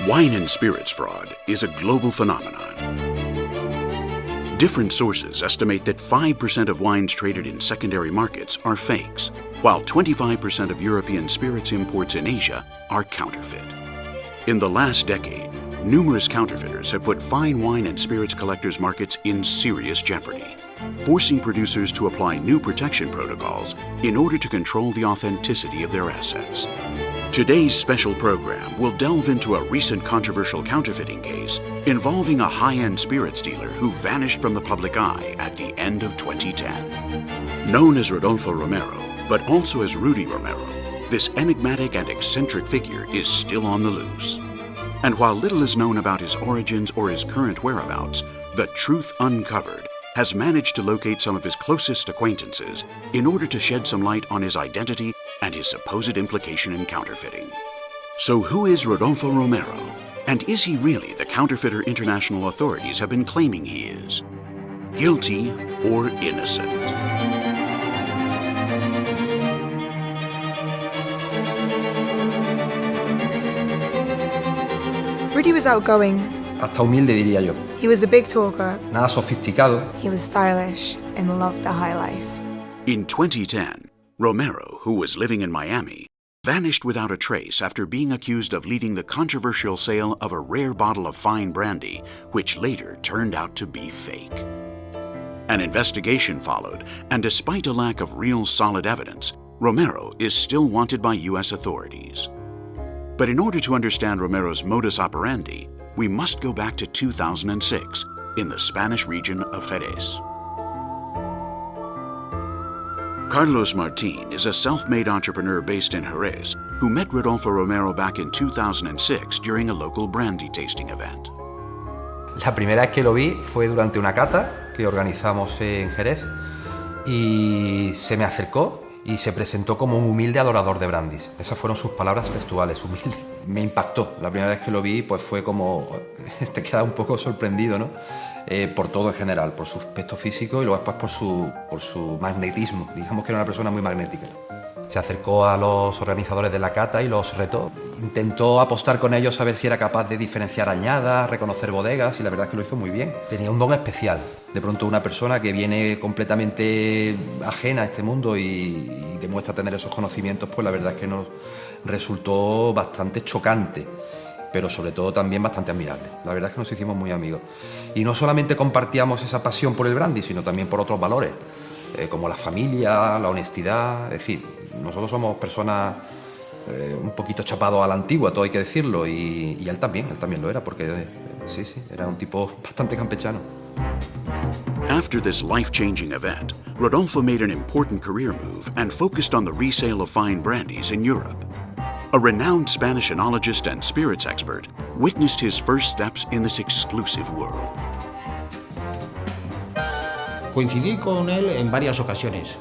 Wine and spirits fraud is a global phenomenon. Different sources estimate that 5% of wines traded in secondary markets are fakes, while 25% of European spirits imports in Asia are counterfeit. In the last decade, numerous counterfeiters have put fine wine and spirits collectors' markets in serious jeopardy, forcing producers to apply new protection protocols in order to control the authenticity of their assets. Today's special program will delve into a recent controversial counterfeiting case involving a high-end spirits dealer who vanished from the public eye at the end of 2010. Known as Rodolfo Romero, but also as Rudy Romero, this enigmatic and eccentric figure is still on the loose. And while little is known about his origins or his current whereabouts, the Truth Uncovered has managed to locate some of his closest acquaintances in order to shed some light on his identity and his supposed implication in counterfeiting. So who is Rodolfo Romero? And is he really the counterfeiter international authorities have been claiming he is? Guilty or innocent? Rudy was outgoing. Hasta humilde, diría yo. He was a big talker. Nada sofisticado. He was stylish and loved the high life. In 2010, Romero, who was living in Miami, vanished without a trace after being accused of leading the controversial sale of a rare bottle of fine brandy, which later turned out to be fake. An investigation followed, and despite a lack of real solid evidence, Romero is still wanted by U.S. authorities. But in order to understand Romero's modus operandi, we must go back to 2006 in the Spanish region of Jerez. Carlos Martín is a self-made entrepreneur based in Jerez who met Rodolfo Romero back in 2006 during a local brandy tasting event. La primera vez que lo vi fue durante una cata que organizamos en Jerez y se me acercó y se presentó como un humilde adorador de brandies. Esas fueron sus palabras textuales, humilde. Me impactó. La primera vez que lo vi pues fue como... te queda un poco sorprendido, ¿no? Por todo en general, por su aspecto físico y luego después por su magnetismo. Digamos que era una persona muy magnética. Se acercó a los organizadores de la cata y los retó. Intentó apostar con ellos a ver si era capaz de diferenciar añadas, reconocer bodegas, y la verdad es que lo hizo muy bien. Tenía un don especial. De pronto una persona que viene completamente ajena a este mundo y demuestra tener esos conocimientos, pues la verdad es que nos resultó bastante chocante, pero sobre todo también bastante admirable. La verdad es que nos hicimos muy amigos. Y no solamente compartíamos esa pasión por el brandy, sino también por otros valores, como la familia, la honestidad. Es decir, nosotros somos personas un poquito chapados a la antigua, todo hay que decirlo, y él también lo era, porque sí, era un tipo bastante campechano. After this life-changing event, Rodolfo made an important career move and focused on the resale of fine brandies in Europe. A renowned Spanish enologist and spirits expert witnessed his first steps in this exclusive world. Coincidí con él en varias ocasiones.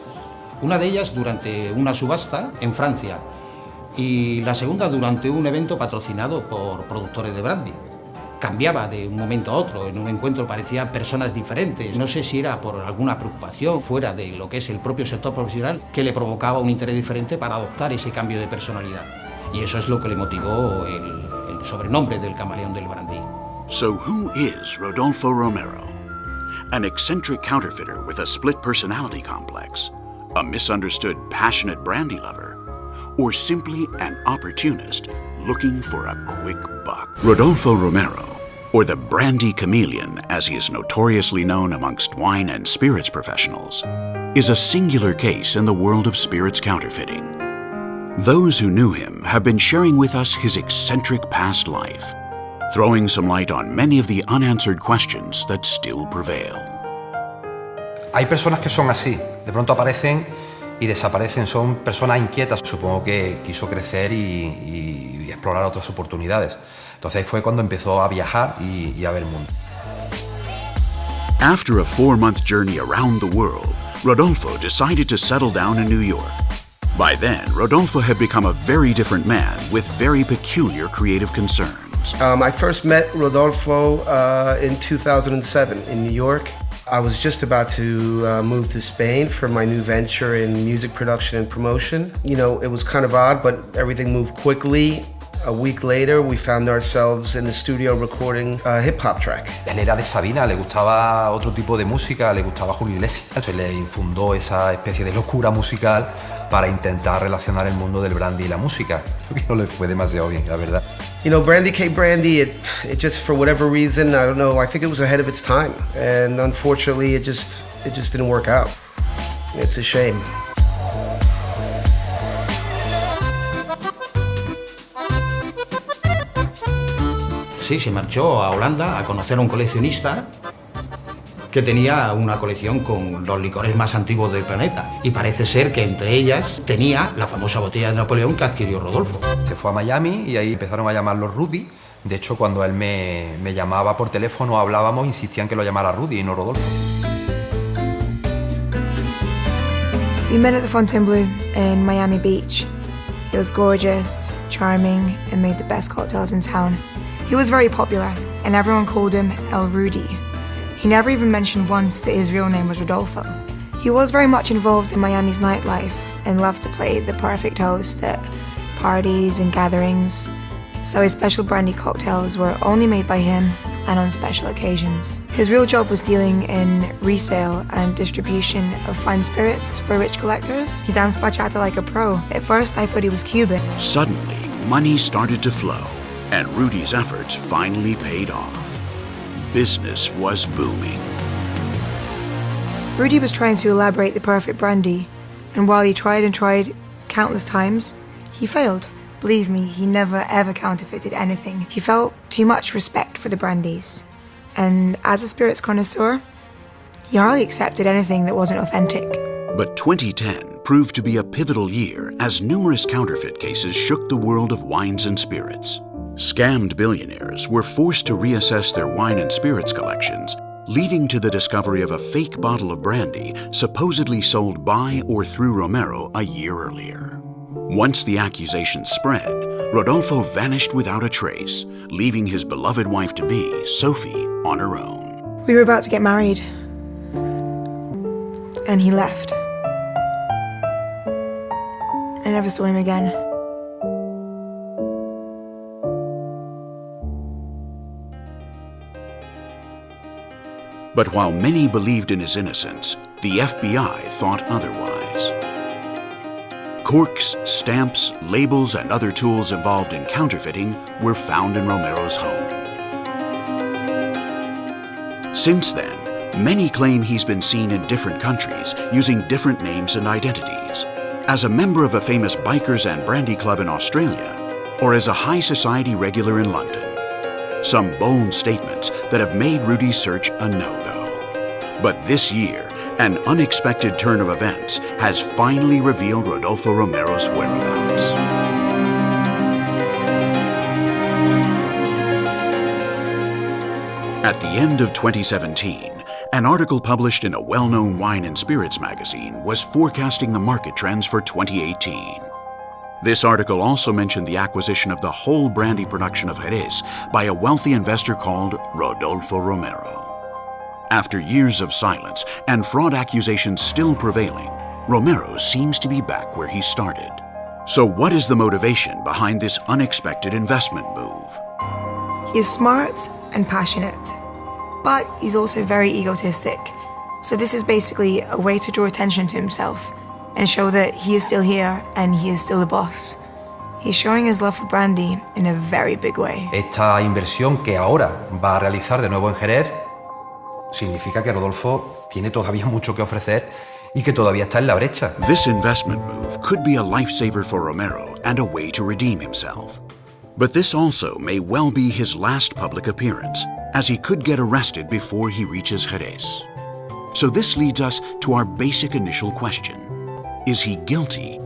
Una de ellas durante una subasta en Francia y la segunda durante un evento patrocinado por productores de brandy. Cambiaba de un momento a otro, en un encuentro parecían personas diferentes. No sé si era por alguna preocupación fuera de lo que es el propio sector profesional que le provocaba un interés diferente para adoptar ese cambio de personalidad. Y eso es lo que le motivó el sobrenombre del camaleón del brandy. So who is Rodolfo Romero? An eccentric counterfeiter with a split personality complex, a misunderstood passionate brandy lover, or simply an opportunist looking for a quick buck? Rodolfo Romero, or the brandy chameleon as he is notoriously known amongst wine and spirits professionals, is a singular case in the world of spirits counterfeiting. Those who knew him have been sharing with us his eccentric past life, throwing some light on many of the unanswered questions that still prevail. Hay personas que son así, de pronto aparecen y desaparecen, son personas inquietas. Supongo que quiso crecer y explorar otras oportunidades. Entonces ahí fue cuando empezó a viajar y a ver el mundo. After a 4-month journey around the world, Rodolfo decided to settle down in New York. By then, Rodolfo had become a very different man with very peculiar creative concerns. I first met Rodolfo in 2007 in New York. I was just about to move to Spain for my new venture in music production and promotion. You know, it was kind of odd, but everything moved quickly. A week later, we found ourselves in the studio recording a hip-hop track. Él era de Sabina, le gustaba otro tipo de música, le gustaba Julio Iglesias. Entonces le infundó esa especie de locura musical para intentar relacionar el mundo del brandy y la música. Creo que no le fue demasiado bien, la verdad. You know, Brandy Cake Brandy, it just, for whatever reason, I don't know, I think it was ahead of its time. And unfortunately, it just didn't work out. It's a shame. Sí, se marchó a Holanda a conocer a un coleccionista que tenía una colección con los licores más antiguos del planeta. Y parece ser que entre ellas tenía la famosa botella de Napoleón que adquirió Rodolfo. Se fue a Miami y ahí empezaron a llamarlo Rudy. De hecho, cuando él me llamaba por teléfono, hablábamos, insistían que lo llamara Rudy y no Rodolfo. We met at the Fontainebleau in Miami Beach. He was gorgeous, charming, and made the best cocktails in town. He was very popular, and everyone called him El Rudy. He never even mentioned once that his real name was Rodolfo. He was very much involved in Miami's nightlife and loved to play the perfect host at parties and gatherings, so his special brandy cocktails were only made by him and on special occasions. His real job was dealing in resale and distribution of fine spirits for rich collectors. He danced bachata like a pro. At first, I thought he was Cuban. Suddenly, money started to flow, and Rudy's efforts finally paid off. Business was booming. Rudy was trying to elaborate the perfect brandy, and while he tried and tried countless times, he failed. Believe me, he never ever counterfeited anything. He felt too much respect for the brandies, and as a spirits connoisseur, he hardly accepted anything that wasn't authentic. But 2010 proved to be a pivotal year as numerous counterfeit cases shook the world of wines and spirits. Scammed billionaires were forced to reassess their wine and spirits collections, leading to the discovery of a fake bottle of brandy supposedly sold by or through Romero a year earlier. Once the accusations spread, Rodolfo vanished without a trace, leaving his beloved wife-to-be, Sophie, on her own. We were about to get married, and he left. I never saw him again. But while many believed in his innocence, the FBI thought otherwise. Corks, stamps, labels, and other tools involved in counterfeiting were found in Romero's home. Since then, many claim he's been seen in different countries using different names and identities, as a member of a famous bikers and brandy club in Australia, or as a high society regular in London. Some bold statements that have made Rudy's search a no-go. But this year, an unexpected turn of events has finally revealed Rodolfo Romero's whereabouts. At the end of 2017, an article published in a well-known wine and spirits magazine was forecasting the market trends for 2018. This article also mentioned the acquisition of the whole brandy production of Jerez by a wealthy investor called Rodolfo Romero. After years of silence and fraud accusations still prevailing, Romero seems to be back where he started. So what is the motivation behind this unexpected investment move? He is smart and passionate, but he's also very egotistic. So this is basically a way to draw attention to himself and show that he is still here and he is still the boss. He's showing his love for brandy in a very big way. Esta inversión que ahora va a realizar de nuevo en Jerez significa que Rodolfo tiene todavía mucho que ofrecer y que todavía está en la brecha. This investment move could be a lifesaver for Romero and a way to redeem himself. But this also may well be his last public appearance, as he could get arrested before he reaches Jerez. So this leads us to our basic initial question. Is he guilty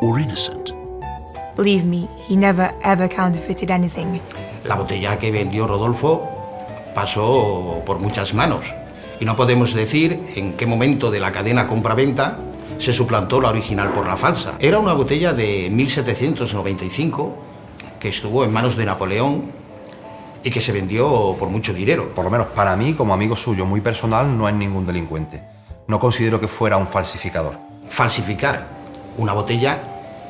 or innocent? Believe me, he never ever counterfeited anything. La botella que vendió Rodolfo pasó por muchas manos y no podemos decir en qué momento de la cadena compra-venta se suplantó la original por la falsa. Era una botella de 1795 que estuvo en manos de Napoleón y que se vendió por mucho dinero. Por lo menos para mí, como amigo suyo muy personal, no es ningún delincuente. No considero que fuera un falsificador. Falsificar una botella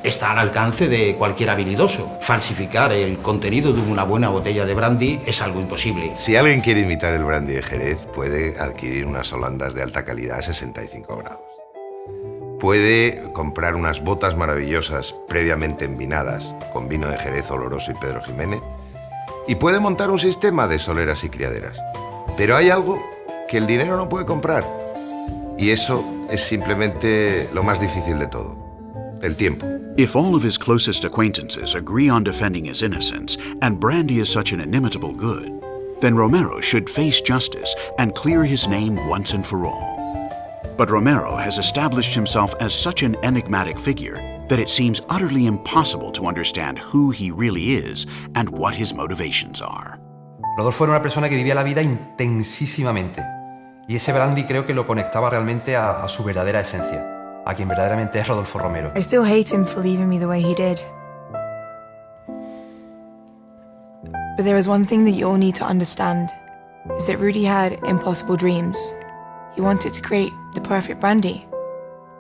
está al alcance de cualquier habilidoso. Falsificar el contenido de una buena botella de brandy es algo imposible. Si alguien quiere imitar el brandy de Jerez, puede adquirir unas holandas de alta calidad a 65 grados. Puede comprar unas botas maravillosas previamente envinadas con vino de Jerez oloroso y Pedro Jiménez. Y puede montar un sistema de soleras y criaderas. Pero hay algo que el dinero no puede comprar. Y eso es simplemente lo más difícil de todo. El tiempo. If all of his closest acquaintances agree on defending his innocence, and brandy is such an inimitable good, then Romero should face justice and clear his name once and for all. But Romero has established himself as such an enigmatic figure that it seems utterly impossible to understand who he really is and what his motivations are. Rodolfo era una persona que vivía la vida intensísimamente. Y ese brandy creo que lo conectaba realmente a su verdadera esencia, a quien verdaderamente es Rodolfo Romero. I still hate him for leaving me the way he did. But there is one thing that you all need to understand, is that Rudy had impossible dreams. He wanted to create the perfect brandy.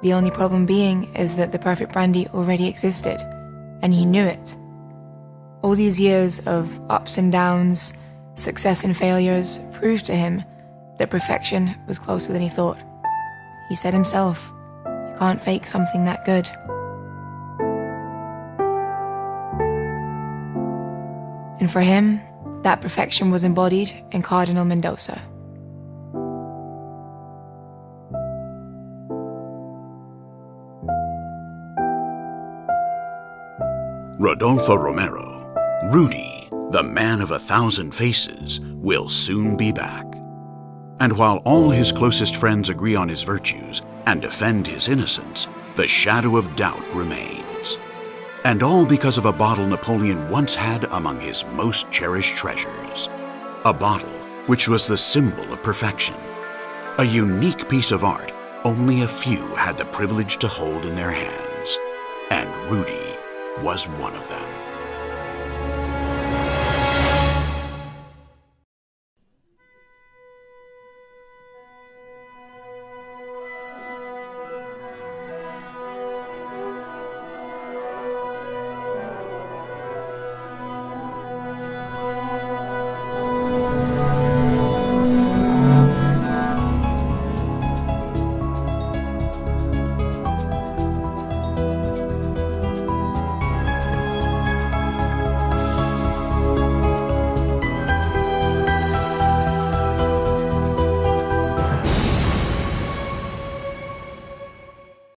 The only problem being is that the perfect brandy already existed, and he knew it. All these years of ups and downs, success and failures proved to him that perfection was closer than he thought. He said himself, you can't fake something that good. And for him, that perfection was embodied in Cardinal Mendoza. Rodolfo Romero, Rudy, the man of 1,000 faces, will soon be back. And while all his closest friends agree on his virtues and defend his innocence, the shadow of doubt remains. And all because of a bottle Napoleon once had among his most cherished treasures. A bottle which was the symbol of perfection. A unique piece of art only a few had the privilege to hold in their hands. And Rudy was one of them.